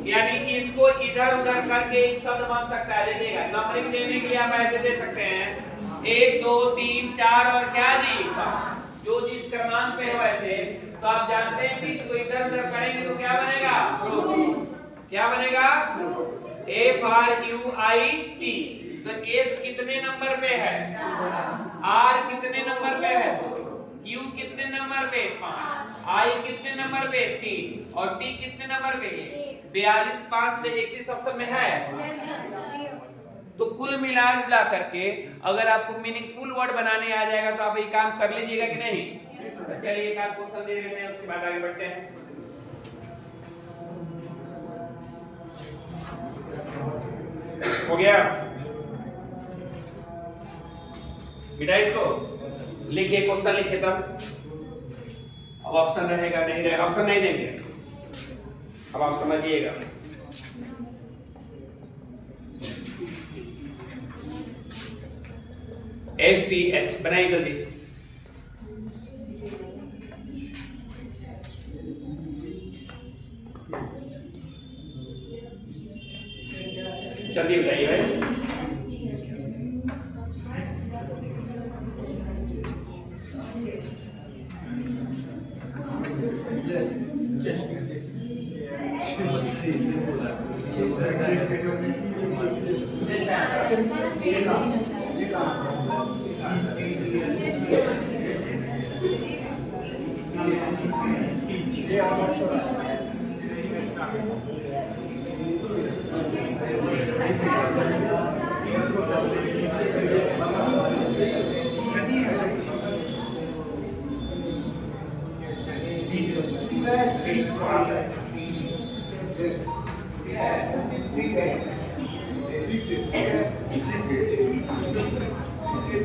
यानी कि इसको इधर उधर करके एक शब्द बन सकता है। देखिएगा नंबरिंग देने के लिए आप ऐसे दे सकते हैं 1 2 3 4 और क्या जी 5, जो जिस क्रमांक पे हो ऐसे। तो आप जानते हैं कि इसको इधर उधर करेंगे तो क्या बनेगा? क्या बनेगा? FRUIT। तो F कितने नंबर पे है? R कितने नंबर पे है? U कितने नंबर पे? 5। I कितने नंबर पे? 3। और T कितने नंबर पे? 42, 5 से 31 ऑप्शन में है। तो कुल मिला करके अगर आपको मीनिंगफुल वर्ड बनाने आ जाएगा तो आप ये काम कर लीजिएगा कि नहीं? चलिए एक आध क्वेश्चन दे लेते हैं, उसके बाद आगे बढ़ते हैं। हो गया बेटा, इसको लिखिए, क्वेश्चन लिखिए, तब अब ऑप्शन रहेगा नहीं रहेगा, ऑप्शन नहीं देंगे। अब आप समझिएगा। STH बनाइए जल्दी से। जल्दी बताइए भाई।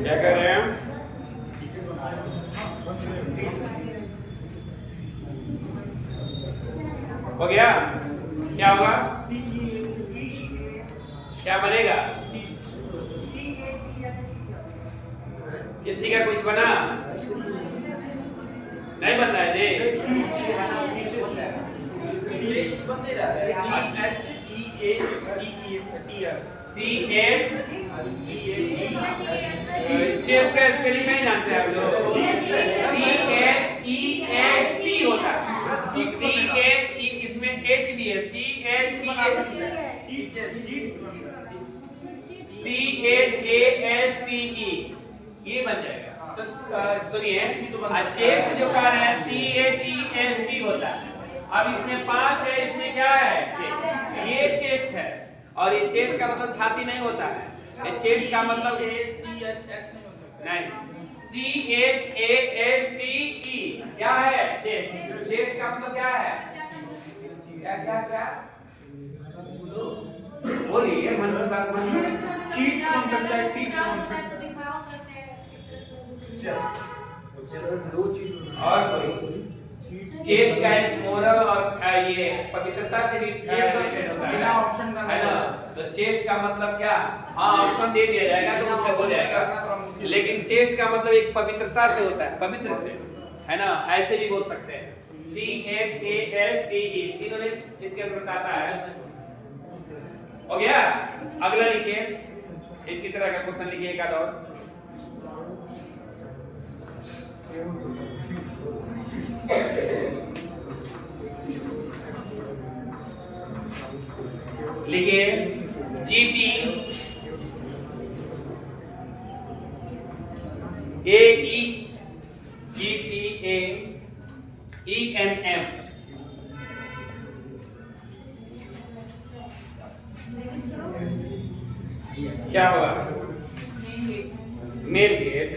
क्या कर रहे हैं? हो गया? क्या होगा? क्या बनेगा? किसी का कुछ बना? नहीं बन रहा है देख। चेस्ट का स्पेलिंग नहीं जानते आप लोग? CHEST होता है। CHE इसमें H भी है। CHASTE ये बन जाएगा। सुनिए, चेस्ट जो कह रहे हैं CHEST होता है। अब इसमें 5 है, इसमें क्या है? चेस्ट। ये चेस्ट है और ये चेस्ट का मतलब छाती नहीं होता है। ये चेस्ट का मतलब नहीं, CHASTE क्या है? चेस्ट। चेस्ट का मतलब क्या है? क्या क्या क्या बोलिए, मन की बात मानिए। चीट कौन करता है? टीच कौन करता है? तो दिखाओ करते हैं। दो चीज और कोई चेस्ट का एक मोरल और ये पवित्रता से भी रिलेटेड होता है। बिना ऑप्शन का है ना? तो चेस्ट का मतलब क्या? हाँ, ऑप्शन दे दिया जाएगा तो उससे हो जाएगा। लेकिन चेस्ट का मतलब एक पवित्रता से होता है, पवित्र से, है ना? ऐसे भी बोल सकते हैं। CHASTE सिनोनिम्स इसके अंदर बताता है। हो गया? अगला लिखिए, इसी तरह का क्वेश्चन लिखिए एक आध और। लिखिए GT AE GTA ENM क्या होगा? Main gate.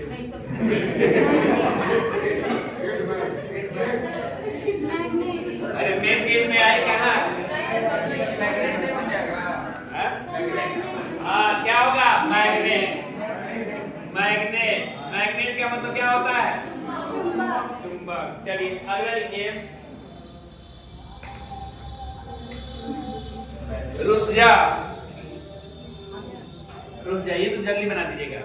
अरे मेन गेट में आए कहाँ? हाँ, क्या होगा? मैग्नेट। मैग्नेट। मैग्नेट का मतलब क्या होता है? चुंबक। चलिए अगला लिखिए, रुस्जा। रुस्जा ये तो जल्दी बना दीजिएगा।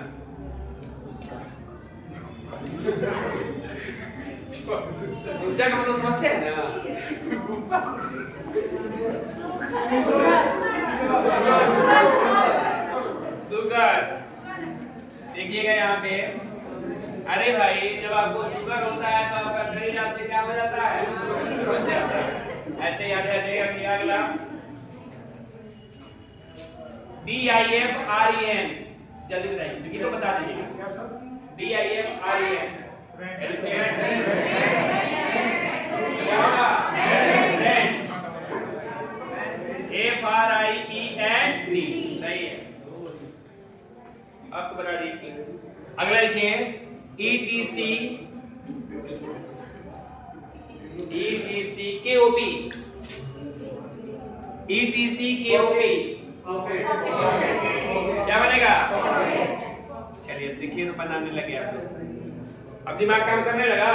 रुस्जा का मतलब समझते हैं ना? शुगर। देखिएगा यहाँ पे, अरे भाई जब आपको शुगर होता है तो आपका शरीर आपसे क्या हो जाता है? रुस जाता है। ऐसे याद रखिएगा कि अगला DIFREN जल्दी बताइए, लेकिन तो बता दीजिएगा। DIFREN क्या होगा? FRIEND सही है। अब तो बता दीजिए। अगला लिखिए ETC KOP क्या बनेगा? चलिए देखिए तो बनाने लगे आप लोग। अब दिमाग काम करने लगा।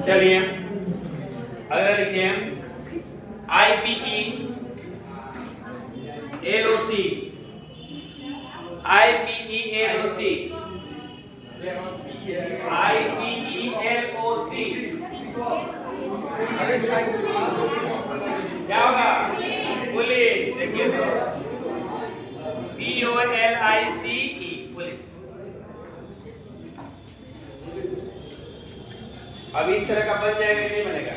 चलिए अगला लिखिए IPELOC IPELOC IPELOC क्या होगा? पुलिस। देखिए तो POLICE पुलिस। अब इस तरह का बन जाएगा कि नहीं बनेगा?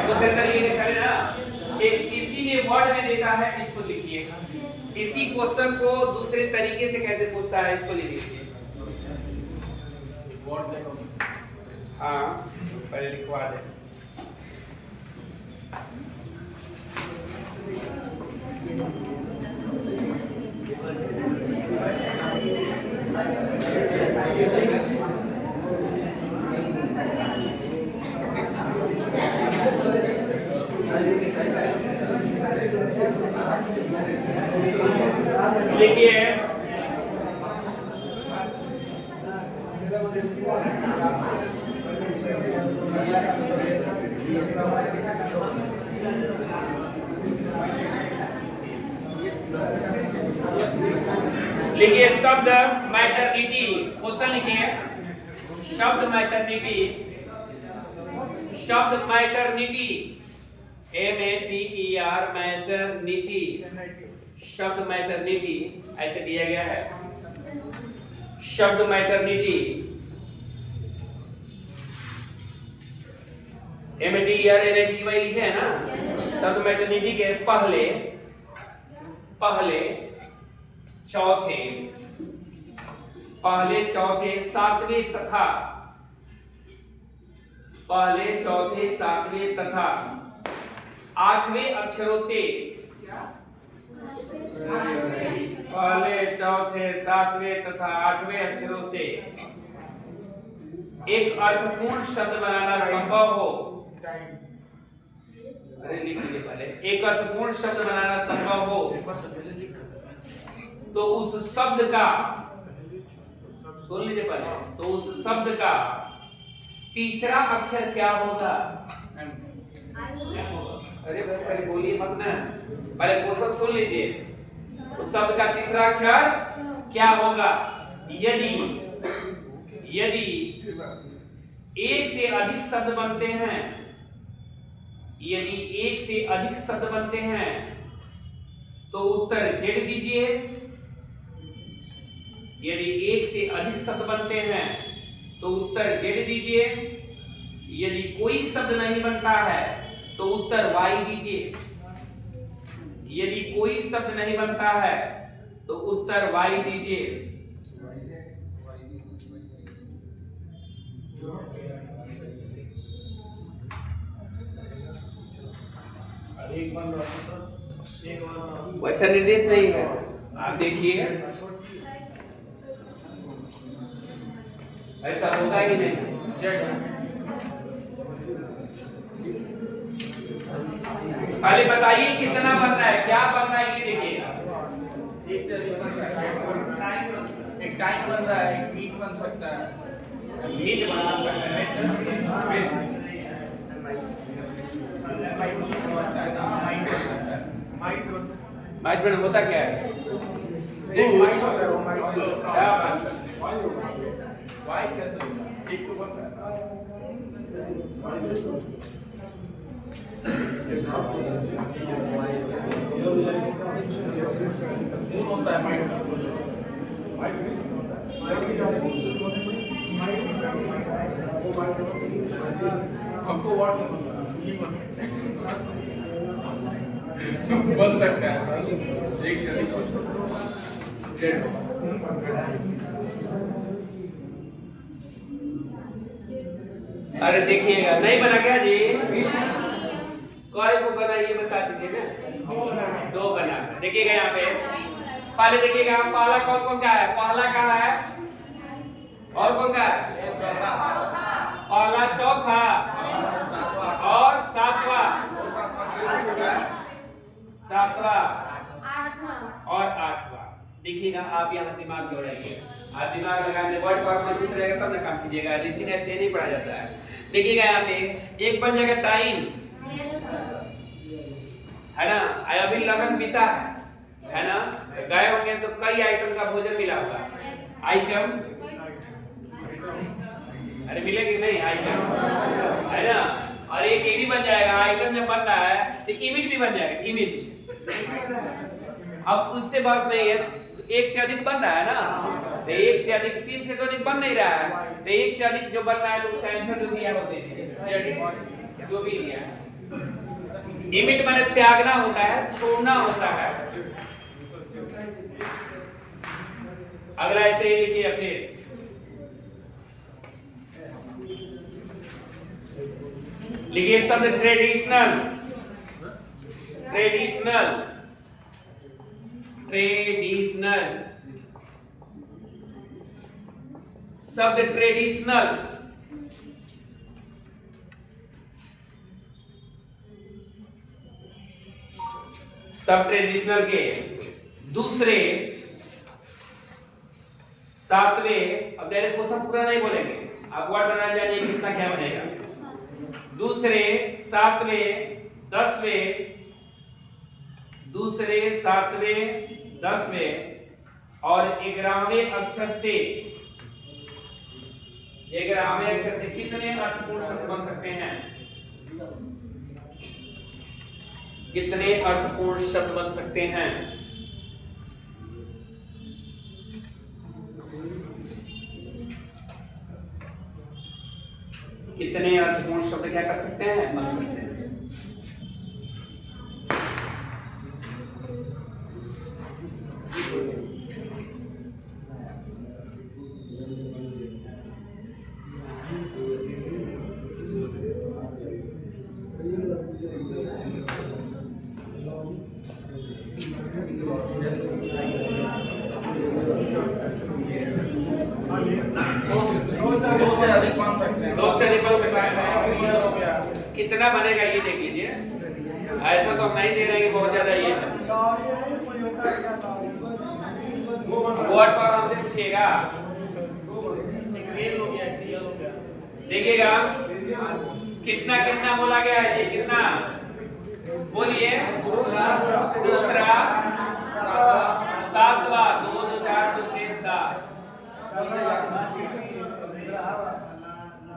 दूसरे तरीके से चले ना, एक इसी में वर्ड में देता है, इसको लिखिए। इसी क्वेश्चन को दूसरे तरीके से कैसे पूछता है, इसको लिखिए। हाँ पहले लिखवा दे। लिखिए लिखिए शब्द मैटरनिटी। क्वेश्चन लिखिए शब्द मैटरनिटी। शब्द मैटरनिटी MATER मैटरनिटी। शब्द मैटरनिटी ऐसे दिया गया है। शब्द मैटरनिटी MATERNITY लिखे है ना। शब्द मैटरनिटी के पहले चौथे सातवें तथा आठवें अक्षरों से पहले चौथे सातवें तथा आठवें अक्षरों से एक अर्थपूर्ण शब्द बनाना संभव हो। अरे लिख लीजिए पहले। एक अर्थपूर्ण शब्द बनाना संभव हो तो उस शब्द का, सुन लीजिए पहले, तो उस शब्द का तीसरा अक्षर क्या होगा? अरे भाई पहले बोलिए मत ना, पहले क्वेश्चन सुन लीजिए। उस शब्द का तीसरा अक्षर क्या होगा? यदि एक से अधिक शब्द बनते हैं, यदि एक से अधिक शब्द बनते हैं तो उत्तर जेड दीजिए। यदि एक से अधिक शब्द बनते हैं तो उत्तर जेड दीजिए। यदि कोई शब्द नहीं बनता है तो उत्तर वाई दीजिए। यदि कोई शब्द नहीं बनता है तो उत्तर वाई दीजिए। वैसा निर्देश नहीं है, आप देखिए ऐसा होगा ही नहीं। पहले बताइए कितना बन रहा है, क्या बन रहा है ये देखिएगा। एक टाइम बन रहा है, एक मीट बन सकता है। मीट बन सकता है। माइट बन होता क्या है? क्या बात है? वाई कैसे होगा? एक तो बनता है। होता है माइट। हमको वर्ड बन सकता है सर, एक से अधिक जेड। अरे देखिएगा नहीं बना क्या जी? कई को बना ये बता दीजिए ना। दो बना। देखिएगा यहाँ पे पहले देखिएगा पहला कौन कौन का है? पहला कहाँ है और कौन का है? पहला चौथा और सातवां और आठवां। लिखिएगा, आप यहाँ दिमाग दौड़ाइए, आप दिमाग लगाने वर्ड पावर में रूट रहेगा तब ना काम कीजिएगा, रीडिंग ऐसे नहीं पढ़ा जाता है। देखिएगा यहाँ पे एक बन जाएगा टाइम, है ना, अभी लगन बीता है ना, गए होंगे तो कई आइटम का भोजन मिला होगा, आइटम, अरे मिलेगी नहीं आइटम, है ना, और एक ये भी बन जाएगा, आइटम जब बन रहा है तो इमेज भी बन जाएगा, इमेज। अब उससे बस नहीं है, एक से अधिक बन रहा है ना, तो एक से अधिक, तीन से तो अधिक बन नहीं रहा है, तो एक से अधिक जो बन रहा है उसका आंसर जो दिया होते हैं जो भी दिया है। इमिट माने त्यागना होता है, छोड़ना होता है। अगला ऐसे ही लिखिए फिर, लिखिए शब्द ट्रेडिशनल, ट्रेडिशनल, ट्रेडिशनल, शब्द ट्रेडिशनल, सब ट्रेडिशनल के दूसरे सातवें, अब डायरेक्ट क्वेश्चन पूरा नहीं बोलेंगे, आप वर्ड बनाना जानिए कितना क्या बनेगा। दूसरे सातवें दसवें, दूसरे सातवें दसवें और 11वें अक्षर से, 11वें अक्षर से कितने अर्थपूर्ण शब्द बन सकते हैं? कितने अर्थपूर्ण शब्द बन सकते हैं? कितने अर्थपूर्ण शब्द क्या कर सकते हैं? बन सकते हैं। कितना बनेगा ये देख लीजिए, ऐसा तो हम नहीं दे रहे हैं कि बहुत ज्यादा ये है, वर्ड पर हमसे पूछिएगा, देखिएगा कितना कितना बोला गया है, ये कितना बोलिए, दूसरा सातवां, 2 2 4 2 6 7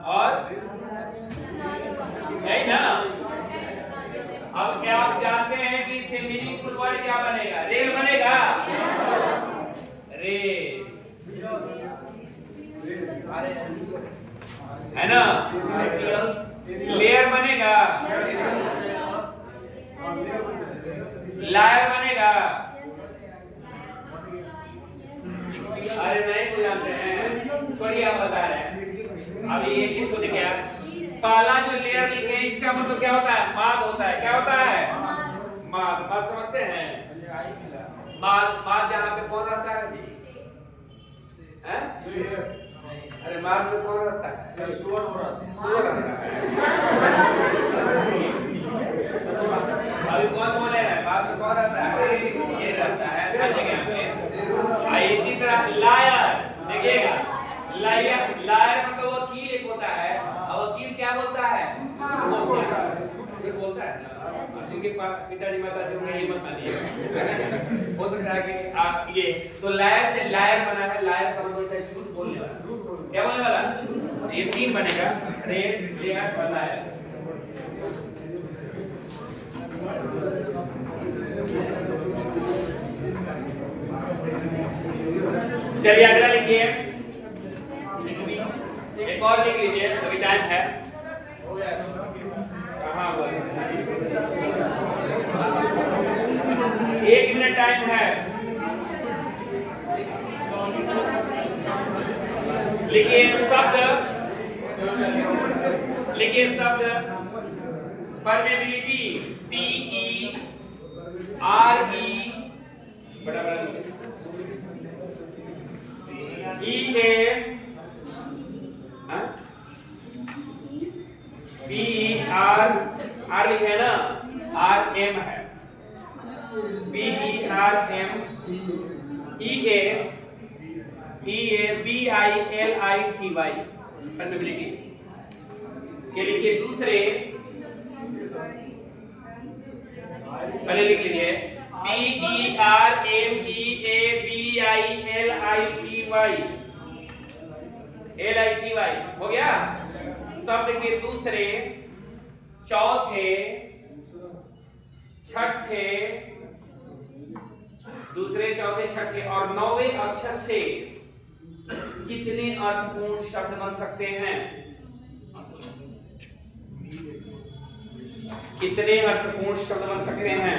और नहीं ना। अब क्या आप जानते हैं कि इससे मीनिंगफुल वर्ड क्या बनेगा? रेल बनेगा, रेल, है ना, लेयर बनेगा, लायर बनेगा, अरे नहीं को जानते हैं, छोड़िए आप बता रहे हैं। अभी इसको देखिए, पहला जो लेयर लिखे इसका मतलब क्या होता है? माद होता है, क्या होता है? माद, बात समझते हैं? माद, माद जहाँ पे कौन रहता है जी? हैं? अरे माद में कौन रहता है? सुअर रहता है। अभी कौन बोले हैं? माद में कौन रहता है? ये रहता है हर जगह पे। इसी तरह लायर, देखिएगा, लायर, लायर मतलब वकील एक होता है, और वकील क्या बोलता है? झूठ बोलता है ना। जिनके पिताजी माताजी होंगे ये मत मानिए, हो सकता है कि आप ये, तो लायर से लायर बना है, लायर का मतलब होता है झूठ बोलने वाला, क्या बोलने वाला? ये 3 बनेगा, रेड, लेयर और लायर। चलिए अगला लिखिए, एक और लिख लीजिए, अभी टाइम है, कहाँ हुआ? 1 मिनट टाइम है। लिखिए शब्द, लिखिए शब्द परमेबिलिटी, PERE, बड़ा बड़ा EA, PER लिखे है ना, RM है, PERM EABILITY कंडक्टिविटी के लिखिए दूसरे, पहले लिख लीजिए PERMEABILITY हो गया। शब्द के दूसरे, चौथे, छठे, दूसरे, चौथे, छठे और 9वें अक्षर से कितने अर्थपूर्ण शब्द बन सकते हैं? कितने अर्थपूर्ण शब्द बन सकते हैं?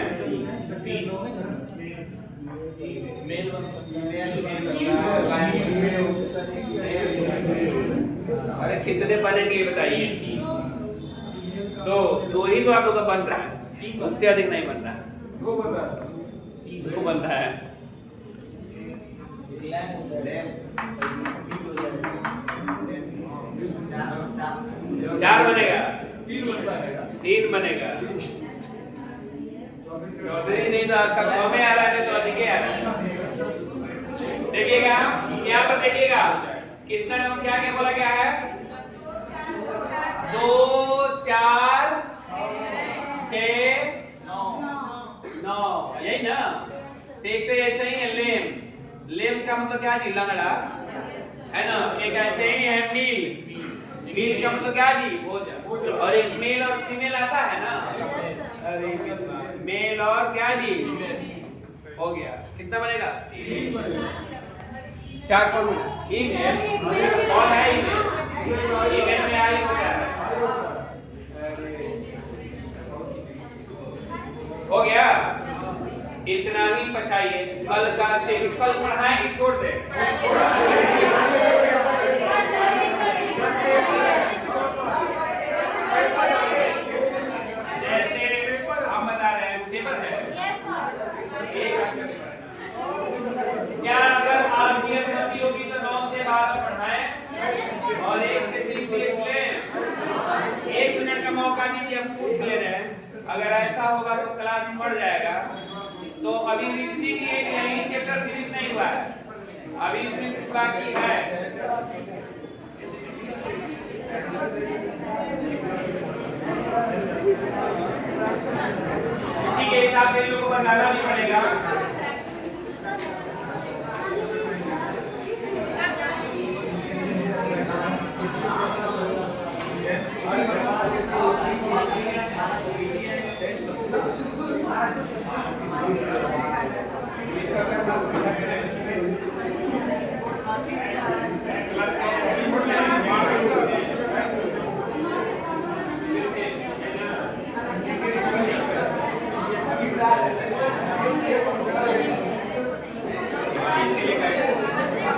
मेल बन सकता है। अरे कितने बनेंगे बताइए? दो ही तो आप लोग का बन रहा है, उससे अधिक नहीं बन रहा है। दो बन रहा है। चार बनेगा, तीन बनेगा। चौधरी नहीं तो कम में आ रहा है, तो अधिक आ रहा है। देखिएगा यहाँ पर, देखिएगा कितना नंबर, क्या क्या बोला गया है? 2 4 6 9, यही ना? एक तो ऐसे ही है लेम, लेम का मतलब क्या जी? लंगड़ा है ना। एक ऐसे ही है मील, मील का मतलब क्या जी? भोजन। और एक मेल और फीमेल आता है ना। अरे मेल और क्या जी? हो गया। कितना बनेगा? 4 फॉर्मूला। ईमेल कौन है? ईमेल, ईमेल में आई होता है। हो गया। इतना ही पछाइए। कल का से कल पढ़ाएंगे, छोड़ दे। जैसे हम बता रहे हैं, पेपर है। क्या अगर आप ये होती होगी तो 9 से 12 पढ़ाएं और 1 से 3 टेस्ट लें। 1 मिनट का मौका दीजिए, हम पूछ ले रहे हैं। अगर ऐसा होगा तो क्लास बढ़ जाएगा। तो अभी रीजनिंग के यही चैप्टर फिनिश नहीं हुआ है, अभी इसमें कुछ बाकी है। इसी के हिसाब से इन लोगों को बताना भी पड़ेगा।